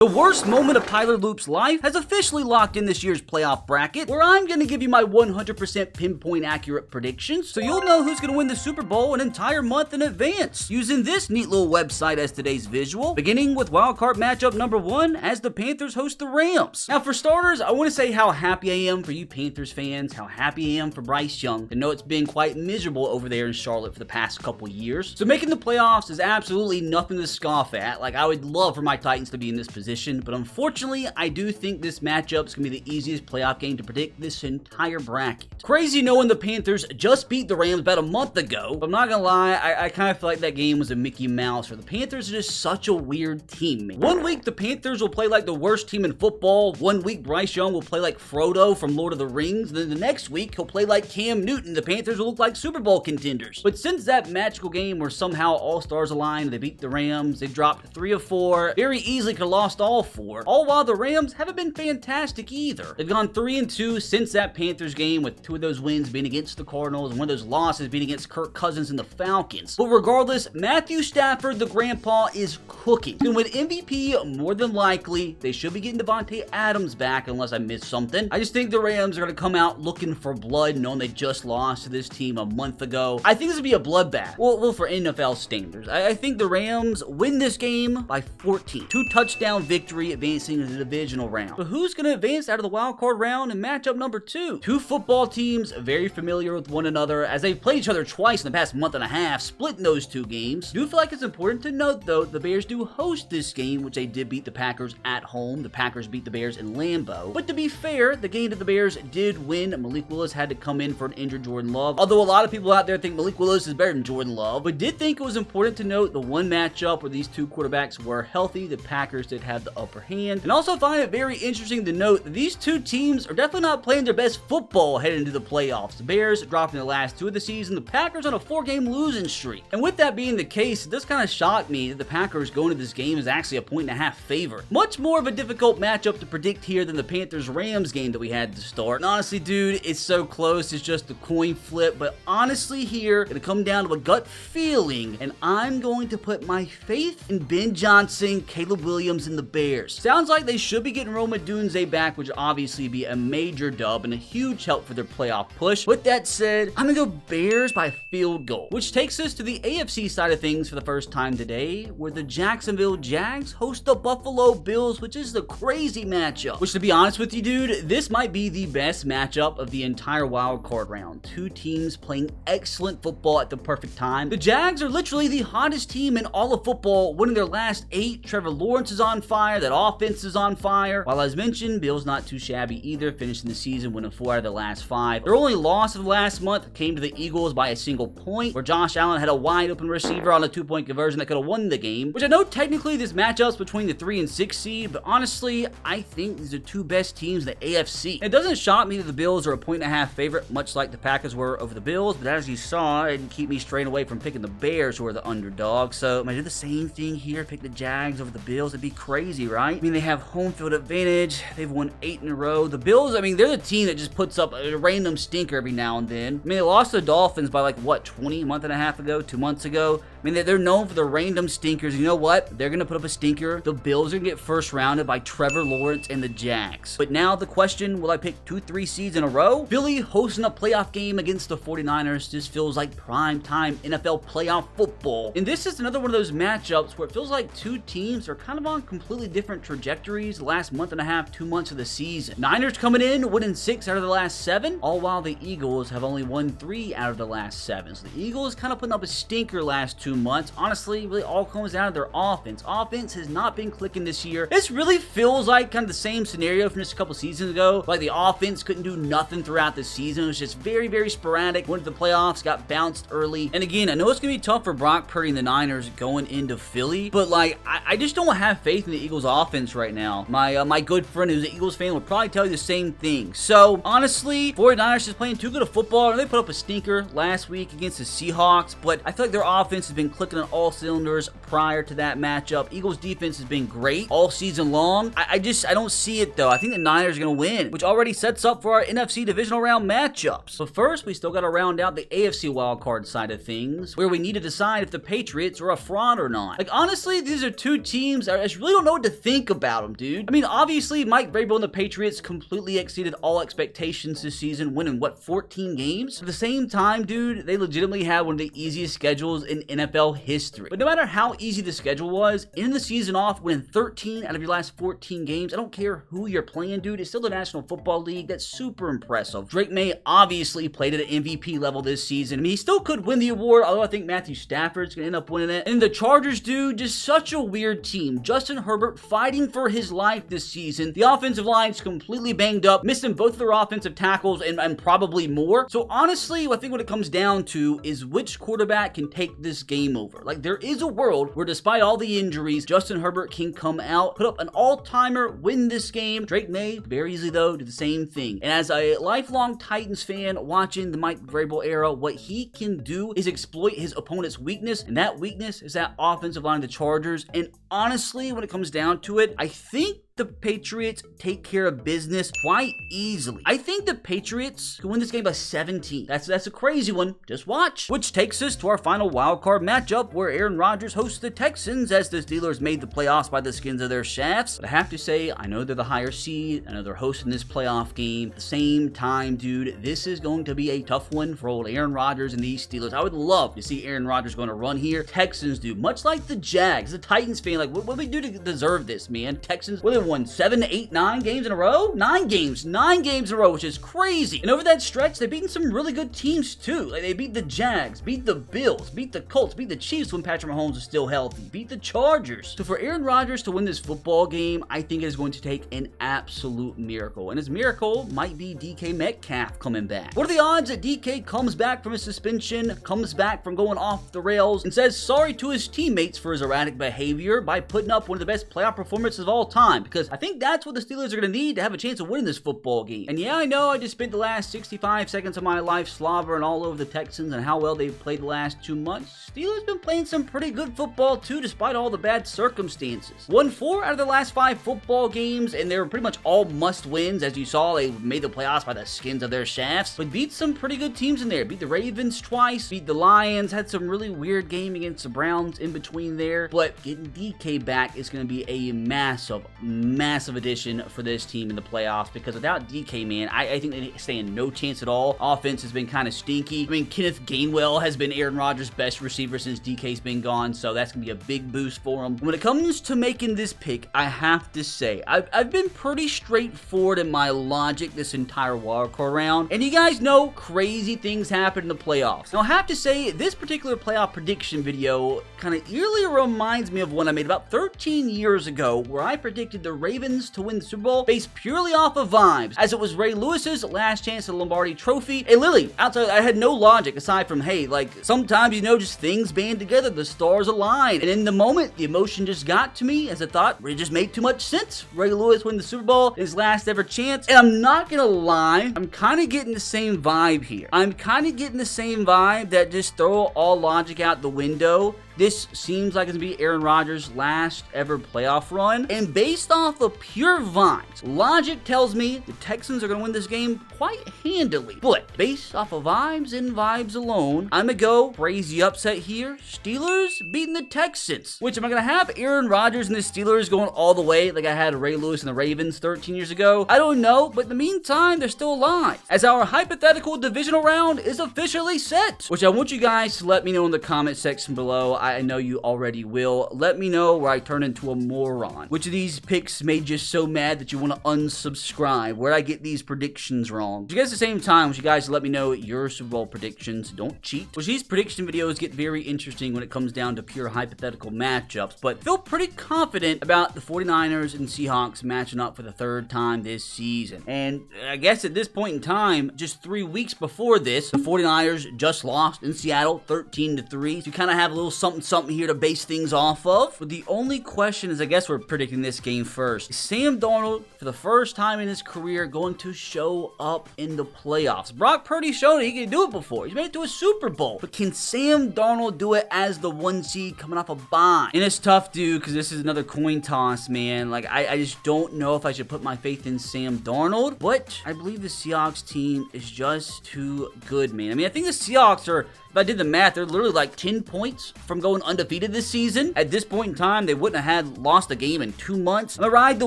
The worst moment of Tyler Loop's life has officially locked in this year's playoff bracket, where I'm going to give you my 100% pinpoint accurate predictions, so you'll know who's going to win the Super Bowl an entire month in advance, using this neat little website as today's visual, beginning with wildcard matchup number 1 as the Panthers host the Rams. Now for starters, I want to say how happy I am for you Panthers fans, how happy I am for Bryce Young. I know it's been quite miserable over there in Charlotte for the past couple years, so making the playoffs is absolutely nothing to scoff at. Like, I would love for my Titans to be in this position, but unfortunately, I do think this matchup is going to be the easiest playoff game to predict this entire bracket. Crazy knowing the Panthers just beat the Rams about a month ago, but I'm not gonna lie, I kind of feel like that game was a Mickey Mouse, or the Panthers are just such a weird team, man. One week, the Panthers will play like the worst team in football. One week, Bryce Young will play like Frodo from Lord of the Rings. Then the next week, he'll play like Cam Newton. The Panthers will look like Super Bowl contenders. But since that magical game where somehow all stars aligned, they beat the Rams, they dropped 3 of 4, very easily could have lost all 4, all while the Rams haven't been fantastic either. They've gone 3-2 since that Panthers game, with 2 of those wins being against the Cardinals and 1 of those losses being against Kirk Cousins and the Falcons. But regardless, Matthew Stafford, the grandpa, is cooking. He's going to win MVP more than likely. They should be getting Devontae Adams back unless I missed something. I just think the Rams are going to come out looking for blood, knowing they just lost to this team a month ago. I think this will be a bloodbath. Well, for NFL standards. I think the Rams win this game by 14. 2 touchdown victory, advancing to the divisional round. But who's going to advance out of the wild card round in matchup number 2? 2 football teams very familiar with one another, as they've played each other twice in the past month and a half, splitting those 2 games. Do feel like it's important to note, though, the Bears do host this game, which they did beat the Packers at home. The Packers beat the Bears in Lambeau. But to be fair, the game that the Bears did win, Malik Willis had to come in for an injured Jordan Love. Although a lot of people out there think Malik Willis is better than Jordan Love, but did think it was important to note the one matchup where these 2 quarterbacks were healthy. The Packers did have the upper hand. And also find it very interesting to note that these 2 teams are definitely not playing their best football heading into the playoffs. The Bears dropping the last 2 of the season, the Packers on a 4-game losing streak. And with that being the case, it does kind of shock me that the Packers going to this game is actually a 1.5-point favorite. Much more of a difficult matchup to predict here than the Panthers-Rams game that we had to start. And honestly, dude, it's so close, it's just a coin flip. But honestly here, it'll come down to a gut feeling, and I'm going to put my faith in Ben Johnson, Caleb Williams, and the Bears. Sounds like they should be getting Rome Odunze back, which would obviously be a major dub and a huge help for their playoff push. With that said, I'm gonna go Bears by field goal, which takes us to the AFC side of things for the first time today, where the Jacksonville Jags host the Buffalo Bills, which is the crazy matchup. Which, to be honest with you, dude, this might be the best matchup of the entire wild card round. 2 teams playing excellent football at the perfect time. The Jags are literally the hottest team in all of football, winning their last 8. Trevor Lawrence is on fire. That offense is on fire. While as mentioned, Bills not too shabby either, finishing the season winning 4 out of their last 5. Their only loss of last month came to the Eagles by a single point, where Josh Allen had a wide open receiver on a 2-point conversion that could have won the game, which I know technically this matchup's between the 3 and 6 seed, but honestly, I think these are 2 best teams in the AFC. It doesn't shock me that the Bills are a 1.5-point favorite, much like the Packers were over the Bills, but as you saw, it didn't keep me straying away from picking the Bears, who are the underdog. So, am I do the same thing here, pick the Jags over the Bills? It'd be crazy, right? I mean, they have home field advantage. They've won 8 in a row. The Bills, I mean, they're the team that just puts up a random stinker every now and then. I mean, they lost to the Dolphins by like, what, 20 month and a half ago, 2 months ago? I mean, they're known for the random stinkers. You know what? They're going to put up a stinker. The Bills are going to get first rounded by Trevor Lawrence and the Jags. But now the question, will I pick 2-3 seeds in a row? Philly hosting a playoff game against the 49ers. This feels like prime time NFL playoff football. And this is another one of those matchups where it feels like 2 teams are kind of on completely different trajectories the last month and a half, 2 months of the season. Niners coming in, winning 6 out of the last 7, all while the Eagles have only won 3 out of the last 7. So the Eagles kind of putting up a stinker last 2 months. Honestly, really all comes down to their offense. Offense has not been clicking this year. This really feels like kind of the same scenario from just a couple seasons ago. Like the offense couldn't do nothing throughout the season. It was just very, very sporadic. Went to the playoffs, got bounced early. And again, I know it's going to be tough for Brock Purdy and the Niners going into Philly, but like, I just don't have faith in the Eagles offense right now. My good friend who's an Eagles fan would probably tell you the same thing. So honestly, 49ers is playing too good of football. They put up a stinker last week against the Seahawks, but I feel like their offense has been been clicking on all cylinders prior to that matchup. Eagles defense has been great all season long. I don't see it though. I think the Niners are going to win, which already sets up for our NFC divisional round matchups. But first, we still got to round out the AFC wildcard side of things, where we need to decide if the Patriots are a fraud or not. Like, honestly, these are two teams I just really don't know what to think about them, dude. I mean, obviously, Mike Vrabel and the Patriots completely exceeded all expectations this season, winning, what, 14 games? At the same time, dude, they legitimately had one of the easiest schedules in NFL history. But no matter how easy the schedule was, ending the season off winning 13 out of your last 14 games, I don't care who you're playing, dude, it's still the National Football League. That's super impressive. Drake May obviously played at an MVP level this season. I mean, he still could win the award, although I think Matthew Stafford's gonna end up winning it. And the Chargers, dude, just such a weird team. Justin Herbert fighting for his life this season. The offensive line's completely banged up, missing both of their offensive tackles and probably more. So honestly, I think what it comes down to is which quarterback can take this game over. Like, there is a world where despite all the injuries, Justin Herbert can come out, put up an all-timer, win this game. Drake May, very easily though, do the same thing. And as a lifelong Titans fan watching the Mike Vrabel era, what he can do is exploit his opponent's weakness, and that weakness is that offensive line of the Chargers. And honestly, when it comes down to it, I think the Patriots take care of business quite easily. I think the Patriots can win this game by 17. That's a crazy one. Just watch. Which takes us to our final wildcard matchup, where Aaron Rodgers hosts the Texans, as the Steelers made the playoffs by the skins of their shafts. But I have to say, I know they're the higher seed. I know they're hosting this playoff game. At the same time, dude, this is going to be a tough one for old Aaron Rodgers and these Steelers. I would love to see Aaron Rodgers going to run here. Texans, dude, much like the Jags. The Titans fan, like, what do we do to deserve this, man? Texans, what do they won 7, 8, 9 games in a row? 9 games in a row, which is crazy. And over that stretch, they've beaten some really good teams too. Like, they beat the Jags, beat the Bills, beat the Colts, beat the Chiefs when Patrick Mahomes is still healthy, beat the Chargers. So for Aaron Rodgers to win this football game, I think it is going to take an absolute miracle. And his miracle might be DK Metcalf coming back. What are the odds that DK comes back from his suspension, comes back from going off the rails, and says sorry to his teammates for his erratic behavior by putting up one of the best playoff performances of all time? Because I think that's what the Steelers are going to need to have a chance of winning this football game. And yeah, I know I just spent the last 65 seconds of my life slobbering all over the Texans and how well they've played the last 2 months. Steelers been playing some pretty good football too, despite all the bad circumstances. Won 4 out of their last 5 football games, and they were pretty much all must-wins. As you saw, they made the playoffs by the skins of their shafts, but beat some pretty good teams in there. Beat the Ravens twice, beat the Lions, had some really weird game against the Browns in between there, but getting DK back is going to be a massive addition for this team in the playoffs, because without DK, man, I think they stand no chance at all. Offense has been kind of stinky. I mean, Kenneth Gainwell has been Aaron Rodgers' best receiver since DK's been gone, so that's going to be a big boost for him. When it comes to making this pick, I have to say, I've been pretty straightforward in my logic this entire wildcard round, and you guys know crazy things happen in the playoffs. Now, I have to say, this particular playoff prediction video kind of eerily reminds me of one I made about 13 years ago, where I predicted the Ravens to win the Super Bowl based purely off of vibes, as it was Ray Lewis's last chance at the Lombardi Trophy. And literally, outside, I had no logic aside from, hey, like, sometimes, you know, just things band together, the stars align. And in the moment, the emotion just got to me as I thought it just made too much sense. Ray Lewis win the Super Bowl, his last ever chance. And I'm not gonna lie, I'm kind of getting the same vibe here. I'm kind of getting the same vibe that just throw all logic out the window. This seems like it's going to be Aaron Rodgers' last ever playoff run. And based off of pure vibes, logic tells me the Texans are going to win this game quite handily. But based off of vibes and vibes alone, I'm going to go crazy upset here. Steelers beating the Texans. Which, am I going to have Aaron Rodgers and the Steelers going all the way like I had Ray Lewis and the Ravens 13 years ago? I don't know, but in the meantime, they're still alive, as our hypothetical divisional round is officially set. Which I want you guys to let me know in the comment section below. I know you already will. Let me know where I turn into a moron. Which of these picks made you so mad that you want to unsubscribe? Where I get these predictions wrong? You guys at the same time, you guys let me know your Super Bowl predictions. Don't cheat. Which these prediction videos get very interesting when it comes down to pure hypothetical matchups. But feel pretty confident about the 49ers and Seahawks matching up for the 3rd time this season. And I guess at this point in time, just 3 weeks before this, the 49ers just lost in Seattle 13-3. So you kind of have a little something something here to base things off of. But the only question is, I guess we're predicting this game first. Is Sam Darnold, for the first time in his career, going to show up in the playoffs? Brock Purdy showed he can do it before. He's made it to a Super Bowl. But can Sam Darnold do it as the 1 seed coming off a bye? And it's tough, dude, because this is another coin toss, man. Like, I just don't know if I should put my faith in Sam Darnold. But I believe the Seahawks team is just too good, man. I mean, I think the Seahawks are, if I did the math, they're literally like 10 points from going undefeated this season. At this point in time, they wouldn't have had lost a game in 2 months. I'm gonna ride the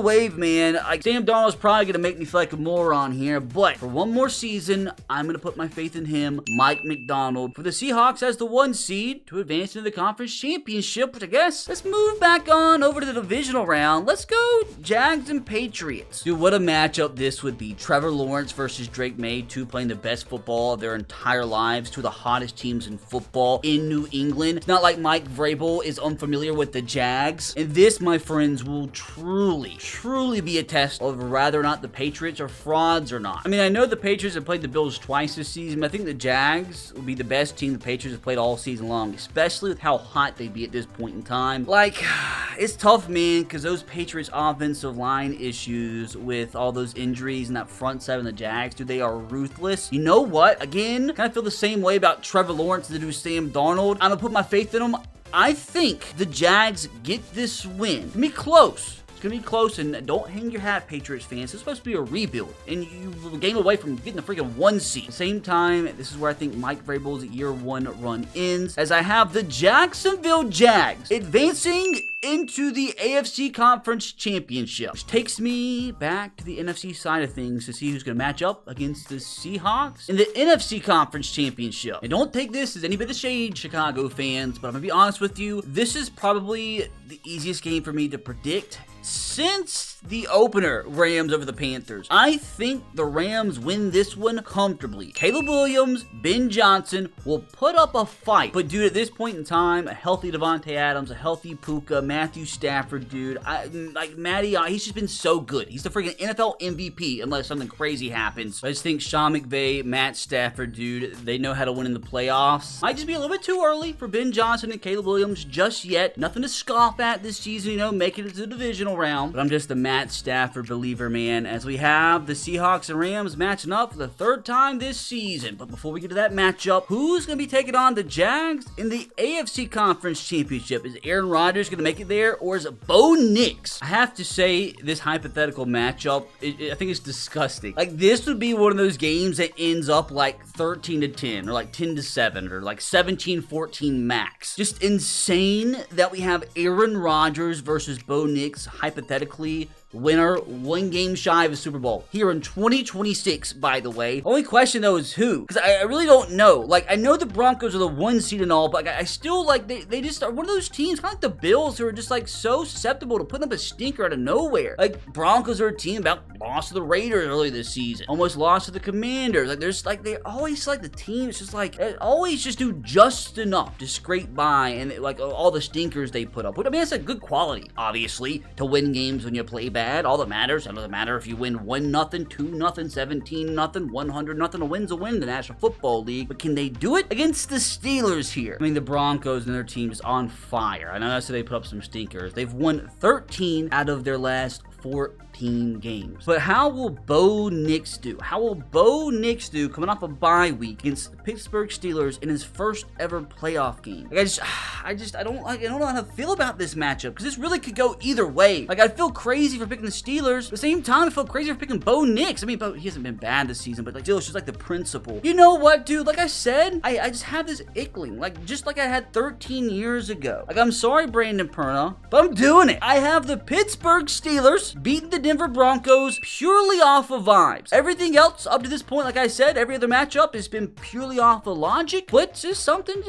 wave, man. Like, Sam Darnold's probably gonna make me feel like a moron here, but for one more season, I'm gonna put my faith in him, Mike McDonald, for the Seahawks as the 1 seed to advance into the conference championship, which I guess, let's move back on over to the divisional round. Let's go Jags and Patriots. Dude, what a matchup this would be. Trevor Lawrence versus Drake May, two playing the best football of their entire lives, two of the hottest teams in football in New England. It's not like Mike Vrabel is unfamiliar with the Jags. And this, my friends, will truly be a test of whether or not the Patriots are frauds or not. I mean, I know the Patriots have played the Bills twice this season, but I think the Jags will be the best team the Patriots have played all season long, especially with how hot they'd be at this point in time. Like, it's tough, man, because those Patriots offensive line issues with all those injuries and that front seven of the Jags, dude, they are ruthless. You know what? Again, kind of feel the same way about Trevor Lawrence as I do Sam Darnold. I'm gonna put my faith in him. I think the Jags get this win. It's gonna be close. It's gonna be close, and don't hang your hat, Patriots fans. It's supposed to be a rebuild, and you game away from getting the freaking 1 seed. At the same time, this is where I think Mike Vrabel's year 1 run ends, as I have the Jacksonville Jags advancing into the AFC Conference Championship, which takes me back to the NFC side of things to see who's going to match up against the Seahawks in the NFC Conference Championship. And don't take this as any bit of shade, Chicago fans, but I'm going to be honest with you, this is probably the easiest game for me to predict since the opener, Rams over the Panthers. I think the Rams win this one comfortably. Caleb Williams, Ben Johnson will put up a fight, but dude, at this point in time, a healthy Devontae Adams, a healthy Puka, Matthew Stafford, dude, like Matty, he's just been so good. He's the freaking NFL MVP unless something crazy happens. I just think Sean McVay, Matt Stafford, dude, they know how to win in the playoffs. Might just be a little bit too early for Ben Johnson and Caleb Williams just yet. Nothing to scoff at this season, you know, make it to the divisional round. But I'm just a Matt Stafford believer, man, as we have the Seahawks and Rams matching up for the 3rd time this season. But before we get to that matchup, who's going to be taking on the Jags in the AFC Conference Championship? Is Aaron Rodgers going to make it there, or is it Bo Nix? I have to say, this hypothetical matchup, I think it's disgusting. Like, this would be one of those games that ends up like 13-10, or like 10-7, or like 17-14 max. Just insane that we have Aaron Rodgers versus Bo Nix, hypothetically winner, 1 game shy of a Super Bowl here in 2026, by the way. Only question though is who, because I really don't know. Like, I know the Broncos are the 1 seed and all, but I still, like, they just are one of those teams, kind of like the Bills, who are just like so susceptible to putting up a stinker out of nowhere. Like, Broncos are a team about lost to the Raiders early this season, almost lost to the Commanders. Like, there's like, they always, like, the team, it's just like, they always just do just enough to scrape by, and like all the stinkers they put up. But I mean, that's a good quality, obviously, to win games when you play bad. All that matters. It doesn't matter if you win 1-0, 2-0, 17-0, 100-0. A win's a win in the National Football League. But can they do it against the Steelers here? I mean, the Broncos and their team is on fire. I know that's they put up some stinkers. They've won 13 out of their last 14 games. But how will Bo Nix do? How will Bo Nix do coming off a bye week against the Pittsburgh Steelers in his first ever playoff game? Like, I don't know how to feel about this matchup, because this really could go either way. Like, I feel crazy for picking the Steelers. At the same time, I feel crazy for picking Bo Nix. I mean, he hasn't been bad this season, but like, still, it's just like the principle. You know what, dude? Like I said, I just have this ickling, like just like I had 13 years ago. Like, I'm sorry, Brandon Perna, but I'm doing it. I have the Pittsburgh Steelers beating the Denver Broncos purely off of vibes. Everything else up to this point, like I said, every other matchup has been purely off of logic, but just something,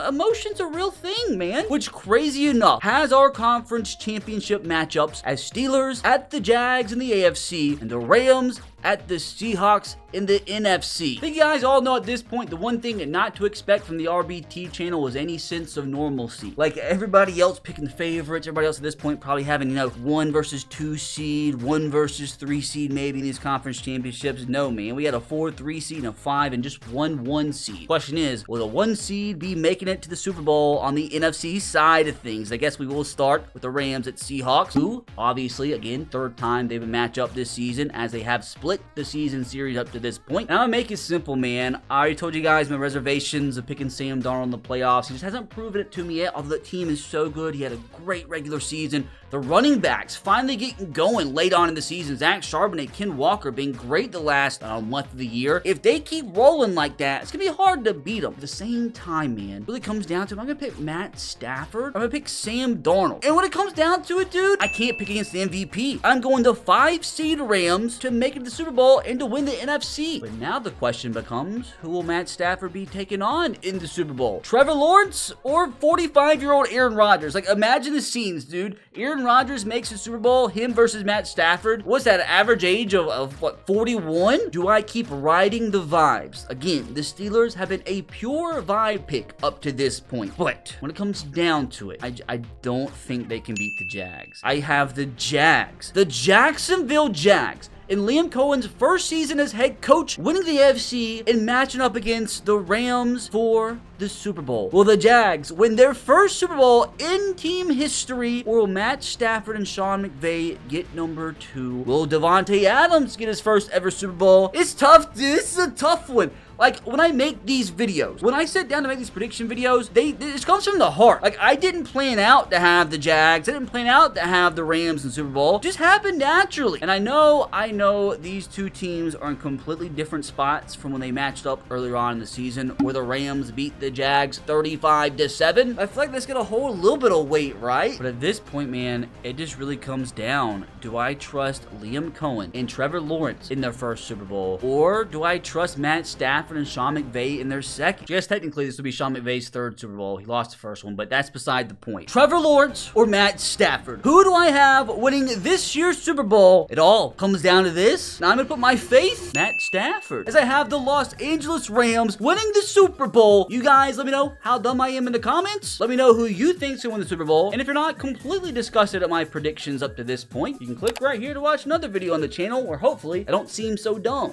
emotion's a real thing, man. Which, crazy enough, has our conference championship matchups as Steelers at the Jags in the AFC and the Rams at the Seahawks in the NFC. I think you guys all know at this point the one thing not to expect from the RBT channel was any sense of normalcy. Like everybody else picking the favorites, everybody else at this point probably having, 1 versus 2 seed, 1 versus 3 seed maybe in these conference championships. No, man. We had a 4-3 seed and a 5 and just 1-1 seed. Question is, will the 1 seed be making it to the Super Bowl on the NFC side of things? I guess we will start with the Rams at Seahawks, who obviously, again, third time they've been matched up this season as they have split the season series up to this point. Now, I'm gonna make it simple, man. I already told you guys my reservations of picking Sam Darnold in the playoffs. He just hasn't proven it to me yet, although the team is so good. He had a great regular season. The running backs finally getting going late on in the season. Zach Charbonnet, Ken Walker being great the last month of the year. If they keep rolling like that, it's going to be hard to beat them. At the same time, man, it really comes down to, am I going to pick Matt Stafford? Or am I going to pick Sam Darnold? And when it comes down to it, dude, I can't pick against the MVP. I'm going to 5-seed Rams to make it to the Super Bowl and to win the NFC. But now the question becomes, who will Matt Stafford be taking on in the Super Bowl? Trevor Lawrence or 45-year-old Aaron Rodgers? Like, imagine the scenes, dude. Aaron Rodgers makes the Super Bowl, him versus Matt Stafford. What's that, average age of what, 41? Do I keep riding the vibes? Again, the Steelers have been a pure vibe pick up to this point. But when it comes down to it, I don't think they can beat the Jags. I have the Jags. The Jacksonville Jags. In Liam Cohen's first season as head coach, winning the AFC and matching up against the Rams for the Super Bowl. Will the Jags win their first Super Bowl in team history, or will Matt Stafford and Sean McVay get number 2? Will Devontae Adams get his first ever Super Bowl? It's tough. This is a tough one. Like, when I make these videos, when I sit down to make these prediction videos, this comes from the heart. Like, I didn't plan out to have the Jags. I didn't plan out to have the Rams in the Super Bowl. It just happened naturally. And I know these two teams are in completely different spots from when they matched up earlier on in the season, where the Rams beat the Jags 35-7. I feel like that's gonna hold a little bit of weight, right? But at this point, man, it just really comes down. Do I trust Liam Cohen and Trevor Lawrence in their first Super Bowl? Or do I trust Matt Stafford and Sean McVay in their second? I guess technically this will be Sean McVay's third Super Bowl. He lost the first one, but that's beside the point. Trevor Lawrence or Matt Stafford? Who do I have winning this year's Super Bowl? It all comes down to this. Now I'm going to put my faith Matt Stafford, as I have the Los Angeles Rams winning the Super Bowl. You guys let me know how dumb I am in the comments. Let me know who you think's going to win the Super Bowl. And if you're not completely disgusted at my predictions up to this point, you can click right here to watch another video on the channel where hopefully I don't seem so dumb.